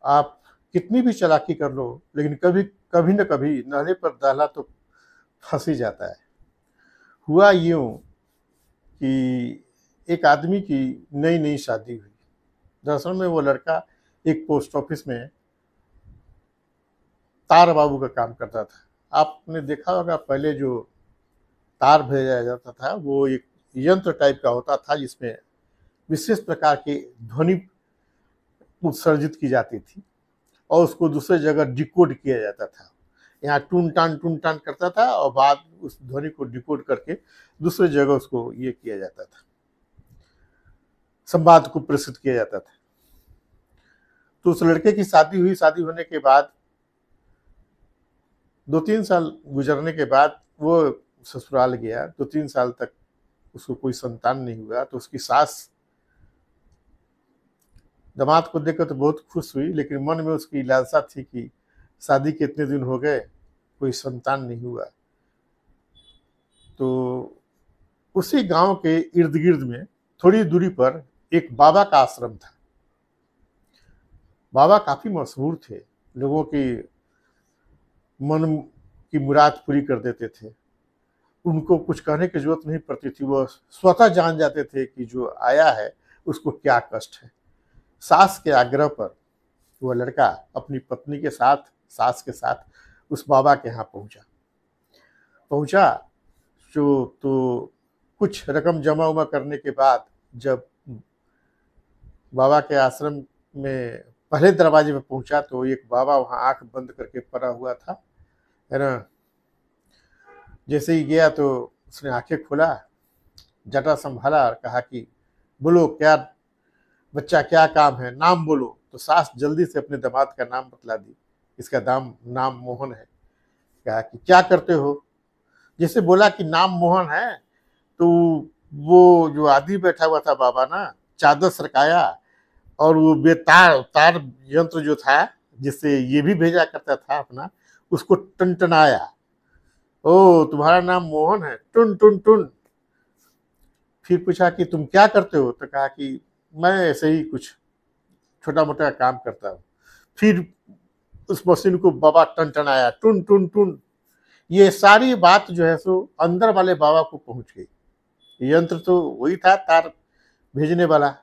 आप कितनी भी चालाकी कर लो, लेकिन कभी कभी न कभी नाले पर दाला तो फंस ही जाता है। हुआ यूं कि एक आदमी की नई नई शादी हुई। दरअसल में वो लड़का एक पोस्ट ऑफिस में तार बाबू का काम करता था। आपने देखा होगा, पहले जो तार भेजा जाता था वो एक यंत्र टाइप का होता था, जिसमें विशेष प्रकार की ध्वनि उत्सर्जित की जाती थी और उसको दूसरे जगह डिकोड किया जाता था। यहाँ टून टान करता था और बाद उस ध्वनि को डिकोड करके दूसरे जगह उसको ये किया जाता था, संवाद को प्रेषित किया जाता था। तो उस लड़के की शादी हुई। शादी होने के बाद 2-3 साल गुजरने के बाद वो ससुराल गया। 2-3 साल तक उसको कोई संतान नहीं हुआ। तो उसकी सास दामाद को देखकर तो बहुत खुश हुई, लेकिन मन में उसकी लालसा थी कि शादी के इतने दिन हो गए, कोई संतान नहीं हुआ। तो उसी गांव के इर्द गिर्द में थोड़ी दूरी पर एक बाबा का आश्रम था। बाबा काफी मशहूर थे, लोगों की मन की मुराद पूरी कर देते थे। उनको कुछ कहने की जरूरत नहीं पड़ती थी, वो स्वतः जान जाते थे कि जो आया है उसको क्या कष्ट है। सास के आग्रह पर वह लड़का अपनी पत्नी के साथ, सास के साथ उस बाबा के यहाँ पहुंचा। पहुंचा जो तो कुछ रकम जमा उमा करने के बाद जब बाबा के आश्रम में पहले दरवाजे पे पहुंचा तो एक बाबा वहां आंख बंद करके पड़ा हुआ था, है ना। जैसे ही गया तो उसने आंखें खोला, जटा संभाला और कहा कि बोलो क्या बच्चा, क्या काम है, नाम बोलो। तो सास जल्दी से अपने दामाद का नाम बतला दी। इसका नाम मोहन है। कहा कि क्या करते हो। जैसे बोला कि नाम मोहन है, तो वो जो आदमी बैठा हुआ था बाबा ना, चादर सरकाया और वो बेतार तार यंत्र जो था जिससे ये भी भेजा करता था अपना, उसको टनटनाया। ओ तुम्हारा नाम मोहन है, टुन टुन टुन। फिर पूछा कि तुम क्या करते हो। तो कहा कि मैं ऐसे ही कुछ छोटा मोटा काम करता हूँ। फिर उस मशीन को बाबा टनटनाया, टुन टुन टुन। ये सारी बात जो है सो अंदर वाले बाबा को पहुंच गई। यंत्र तो वही था, तार भेजने वाला।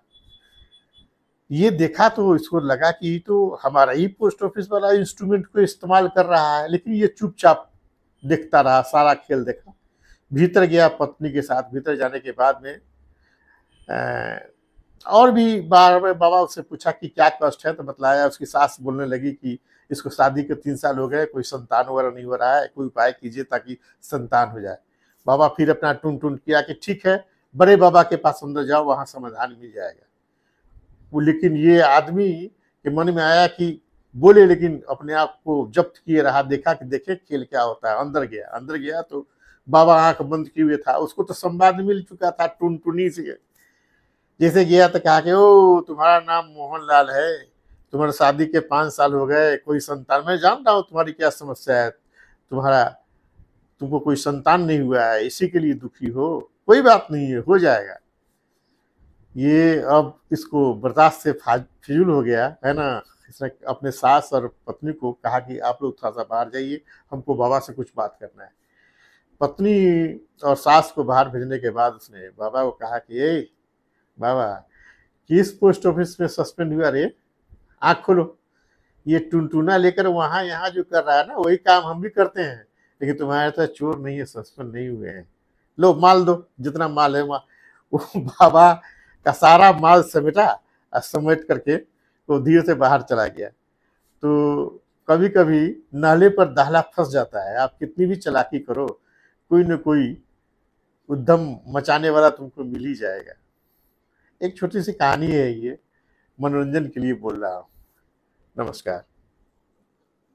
ये देखा तो इसको लगा कि ये तो हमारा ही पोस्ट ऑफिस वाला इंस्ट्रूमेंट को इस्तेमाल कर रहा है, लेकिन ये चुपचाप देखता रहा, सारा खेल देखा। भीतर गया पत्नी के साथ। भीतर जाने के बाद में और भी बार बार बाबा उससे पूछा कि क्या कष्ट है। तो बतलाया। उसकी सास बोलने लगी कि इसको शादी के 3 साल हो गए, कोई संतान वगैरह नहीं हो रहा है, कोई उपाय कीजिए ताकि संतान हो जाए। बाबा फिर अपना टून टून किया कि ठीक है, बड़े बाबा के पास अंदर जाओ, वहां समाधान मिल जाएगा। वो लेकिन ये आदमी के मन में आया कि बोले, लेकिन अपने आप को जब्त किए रहा। देखा कि देखे खेल क्या होता है। अंदर गया। अंदर गया तो बाबा आंख बंद किए हुए था। उसको तो संवाद मिल चुका था टून टूनी से। जैसे गया तो कहा कि ओ तुम्हारा नाम मोहनलाल है, तुम्हारे शादी के 5 साल हो गए, कोई संतान, मैं जानता हूँ तुम्हारी क्या समस्या है, तुम्हारा तुमको कोई संतान नहीं हुआ है, इसी के लिए दुखी हो। कोई बात नहीं है, हो जाएगा। ये अब इसको बर्दाश्त से फिजूल हो गया, है ना। इसने अपने सास और पत्नी को कहा कि आप लोग थोड़ा सा बाहर जाइए, हमको बाबा से कुछ बात करना है। पत्नी और सास को बाहर भेजने के बाद उसने बाबा को कहा कि ए बाबा, किस पोस्ट ऑफिस में सस्पेंड हुआ रे, आंख खोलो। ये टुनटुना लेकर वहां यहाँ जो कर रहा है ना, वही काम हम भी करते हैं, लेकिन तुम्हारे साथ चोर नहीं है, सस्पेंड नहीं हुए हैं। लो माल दो, जितना माल है वहाँ। वो बाबा का सारा माल समेटा और समेट करके वो धीरे से बाहर चला गया। तो कभी कभी नाले पर दाहला फंस जाता है। आप कितनी भी चालाकी करो, कोई न कोई उद्यम मचाने वाला तुमको मिल ही जाएगा। एक छोटी सी कहानी है ये, मनोरंजन के लिए बोल रहा हूँ। नमस्कार।